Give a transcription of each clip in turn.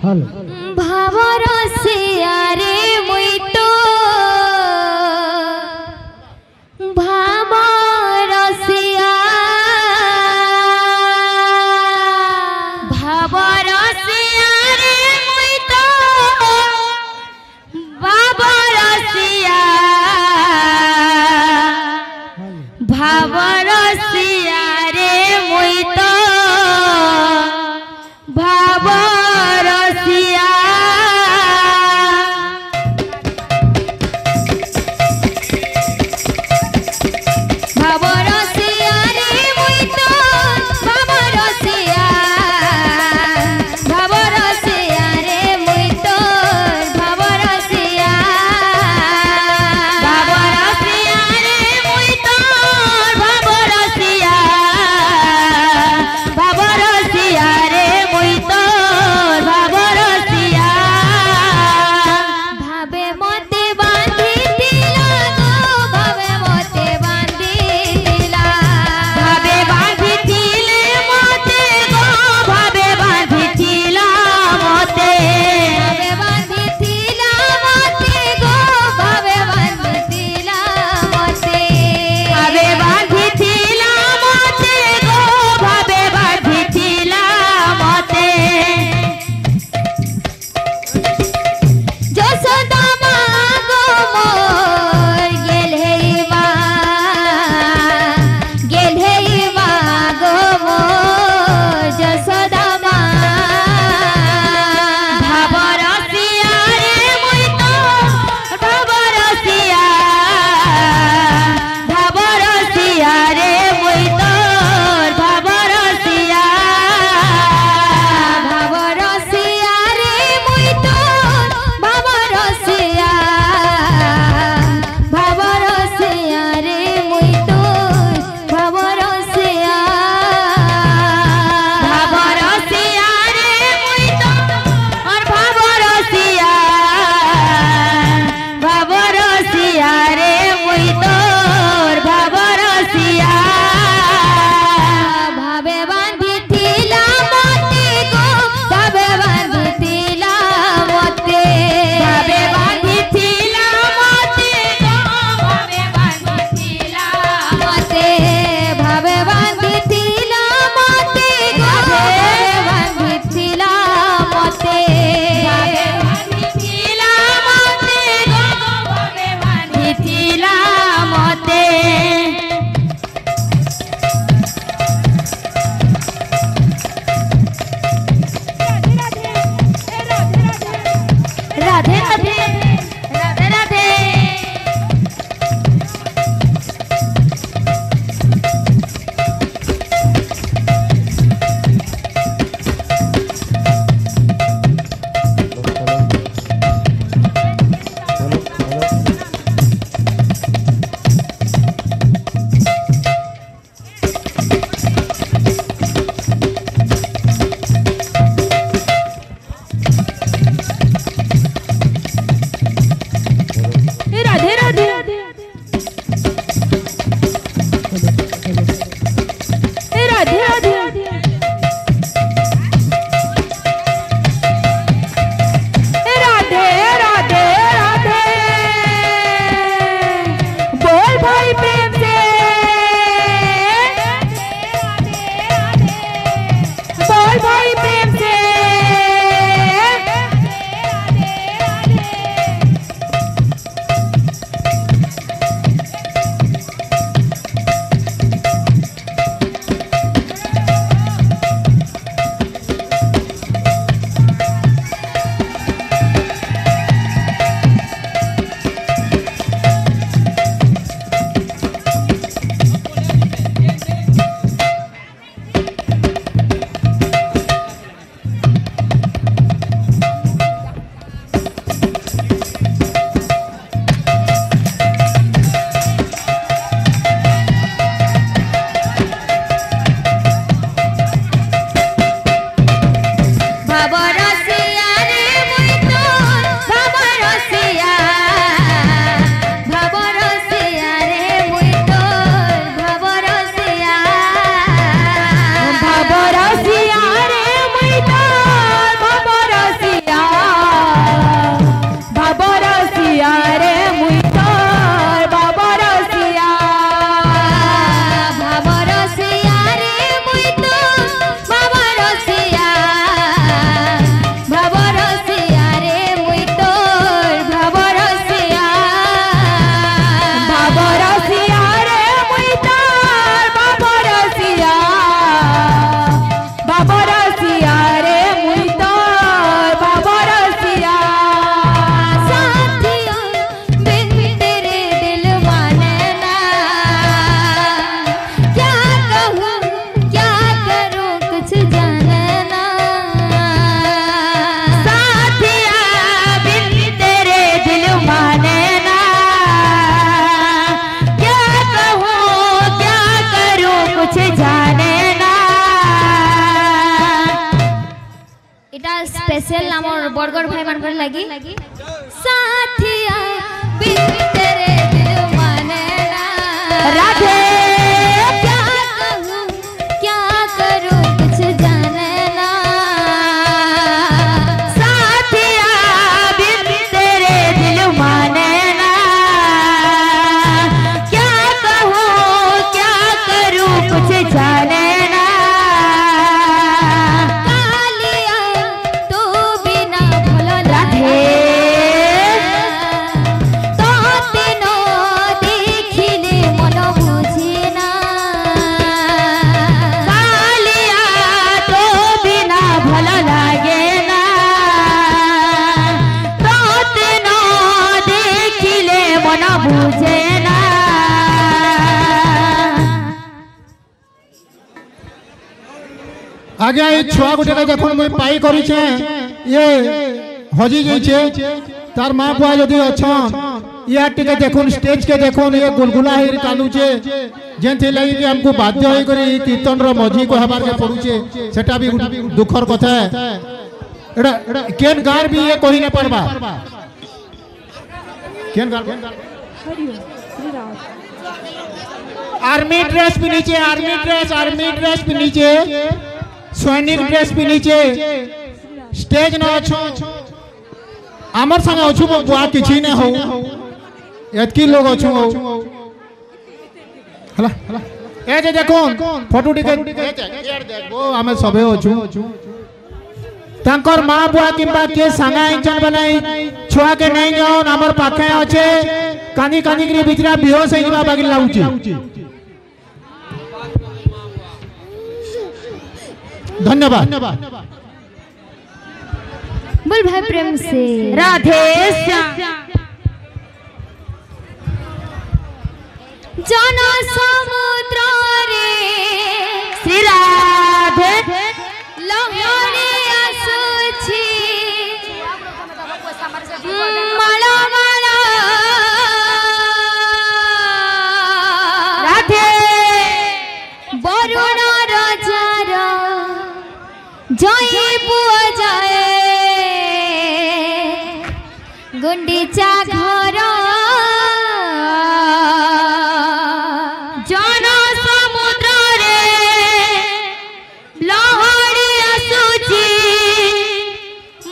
Hello भावर सियारे मुई तो भावर सिया भावर सियारे मुई तो भावर सिया भावर सियारे मुई तो भावर सिया भावर सियारे मुई तो भावर सिया भावर सियारे मुई तो भावर सिया भावर सियारे मुई तो भावर सिया भावर सियारे मुई तो भावर सिया भावे मते बांधी दिला गो भावे मते बांधी दिला भावे बांधी दिले मते गो भावे बांधी दिला मते भावे बांधी दिला मते गो भावे बांधी दिला मते भावे बांधी दिला मते गो भावे बांधी दिला मते যশোদা মা গো মোর গেলহেই মা গো মোর যশোদা মা ভাবর সিয়ারে মুই তো ভাবর সিয়া ভাবর সিয়ারে মুই তো ভাবর সিয়া ভাবর সিয়ারে মুই তো ভাবর সিয়া ভাবর সিয়ারে মুই তো ভাবর সিয়া ভাবর সিয়ারে মুই তো আর ভাবর সিয়া ভাবর সিয়ারে মুই তো ভাবর সিয়া ভাবে বাঁধি থিলা মতে গো ভাবে বাঁধি থিলা মতে ভাবে বাঁধি থিলা মতে গো ভাবে বাঁধি থিলা মতে ভাবে বাঁধি থিলা মতে গো ভাবে বাঁধি থিলা মতে ভাবে বাঁধি থিলা মতে গো ভাবে বাঁধি থিলা মতে राधे राधे राधे राधे बड़गड़ भाई मान लगी साथिया बिन तेरे दिल माने ना राधे क्या कहूँ क्या करूँ कुछ जाने ना साथिया बिन तेरे दिल माने ना क्या कहूँ क्या करूँ कुछ जाने ना कालिया तू बिना भलो राधे तो तीनों देखिले मन बुझे ना कालिया तो बिना भलो लागे ना तो तेनो देखिले मन बुझे ना आज्ञा ये छुआ गोटे देखो मुझे पाई करी ये हजी जाइए तार माँ बुआ यदि अच्छा या टिके देखो स्टेज के देखो ये गुलगुला ही कानुचे जेंथि लगी कि हमको बाध्य होई करी कीर्तन रो मजी को हबार के पड़ुचे सेटा भी दुखर कथा है एडा केन गार भी ये कहि न परबा केन गार आर्मी ड्रेस भी नीचे आर्मी ड्रेस भी नीचे सैनिक ड्रेस भी नीचे स्टेज न अच्छो आमर संग अच्छु बुआ किछि ने हो एतकी लोग अच्छु हो हला हला ए जे देखो फोटो टिके देखो हमें सबे अच्छु तांकर मां बुआ किंबा के संगा इंजन बनाई छुआ के नहीं जाओ हमर पाखे अच्छे कानी कानी के बिचरा बेहोश हो जिबा बागी लाउची धन्यवाद बोल भाई प्रेम से राधे श्याम जन समुद्र रे श्री राधे लहरी आसुछि मळ मळ राधे बरुण राजार जय पुआ जाए गुंडीचा घर जन समुद्र रे लहरी आसुछि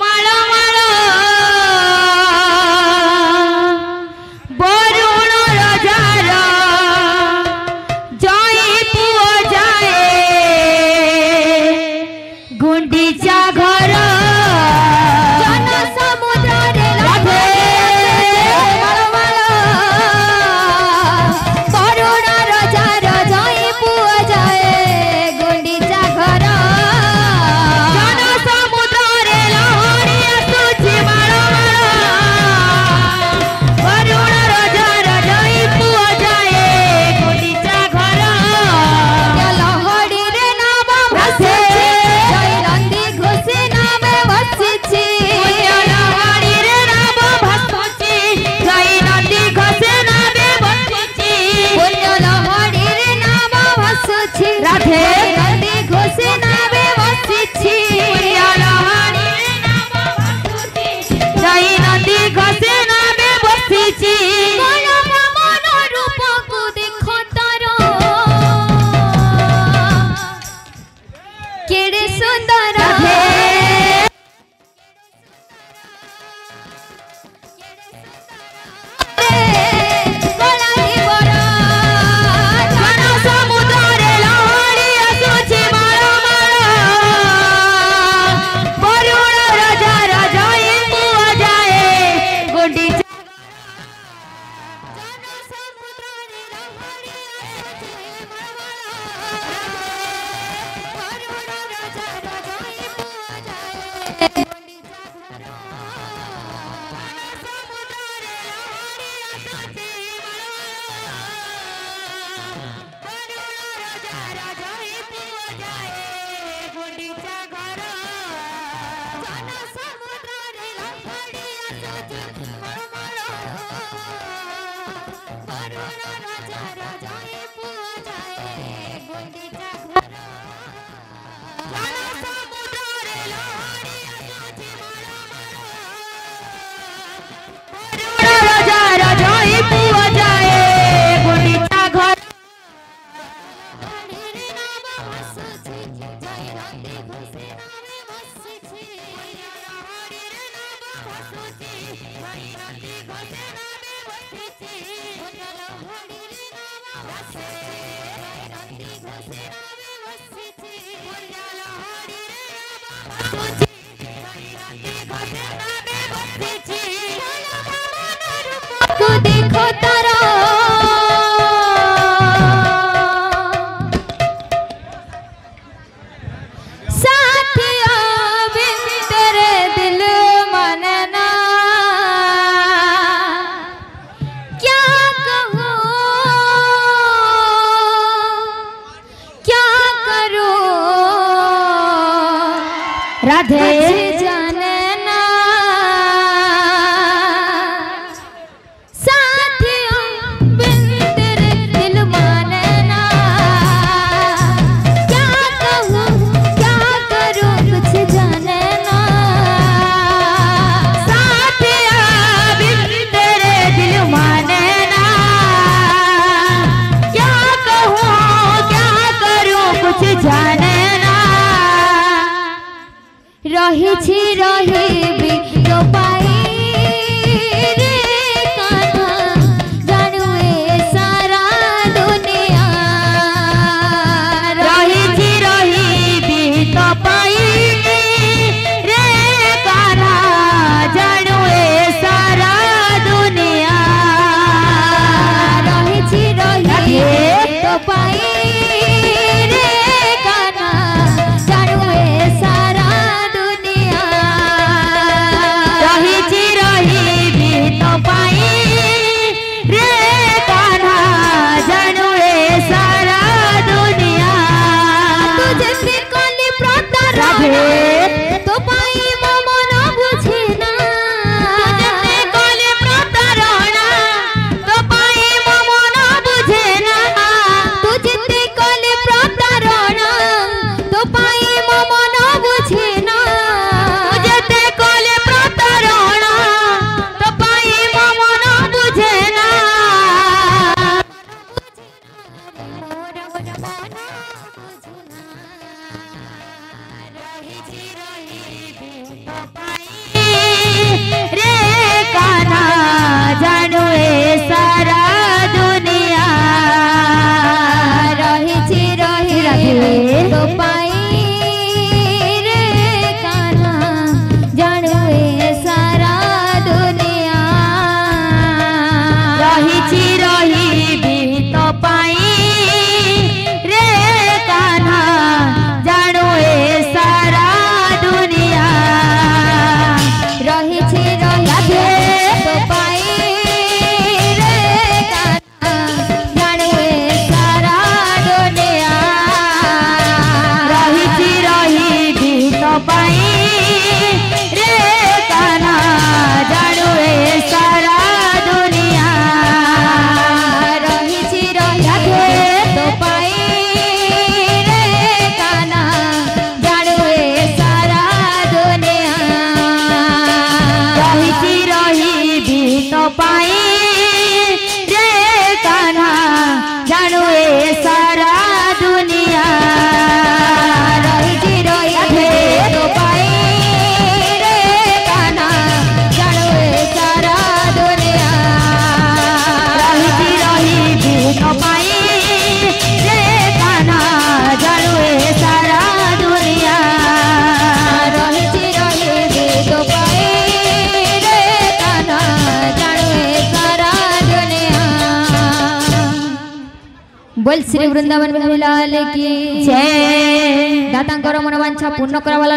माळ माळ बरुण राजार जय पुआ जाए गुंडीचा घर जन समुद्र रे राधे बरुण राजार जय पुआ जाए गुंडीचा घर जन समुद्र रे लहरी आसुछि माळ माळ बरुण राजार जय पुआ जाए गुंडीचा घर लहड़ी रे नाम राधे जय नंदी घोषे नाम बसिछि लहरी रे नाम भासुछि जय नंदी घोषे नामे बसिछि पुण्य लहड़ी रे नाम बसुछि राधे नंदी घोषे नाम बसिछि लहरी रे नाम भासुछि जय नंदी घोषे नामे बसिछि मन मन रूप को देखो तारो केड़े सुंदर जन समुद्र रे लहरी आसुछि माळ माळ बरुण राजार जय पुआ जाए गुंडीचा राजा देखो तारा साथिया बिन तेरे दिल मानना क्या कहूँ क्या करूँ राधे जानना साथियों बिन तेरे दिल मानना क्या कहूँ क्या करूँ कुछ जानना साथियों बिन तेरे दिल मानना क्या कहूँ क्या करूँ कुछ जानना रही छी रही तो पाई रे कान्हा जानू ए सारा दुनिया रही छी रही तो पाई रे कान्हा जानू ए सारा दुनिया रही छी रही तो पाई रे कान्हा जानू ए सारा रही छी रही भी तो पाई रे कान्हा जानू ए सारा दुनिया तुझे से कोली प्रतारणा तो पाई मम न बुझे ना तुझे से कोली प्रतारणा तो पाई मम न बुझे ना तुझे से कोली प्रतारणा तो पाई मम न बुझे ना रे कान्हा जानू ए सारा दुनिया रही छी रही तो पाई रे कान्हा जानू ए सारा दुनिया रही छी रही भी तो पाई रे कान्हा जानू ए सारा दुनिया रही छी रही तो पाई रे कान्हा जानू ए सारा दुनिया रही छी रही भी तो पाई रे कान्हा जानू ए सारा दुनिया रही छी रही तो पाई रे कान्हा जानू ए सारा दुनिया रही छी रही भी तो पाई रे कान्हा जानू ए सारा दुनिया रही छी रही तो पाई रे कान्हा जानू ए सारा दुनिया रही छी रही भी तो पाई रे कान्हा जानू ए सारा दुनिया रही छी रही भी तो पाई रे कान्हा जानू ए सारा दुनिया। बोल श्री वृंदावन बिहारी लाल की जय। दातांकर मनोवांछा पूर्ण करावाला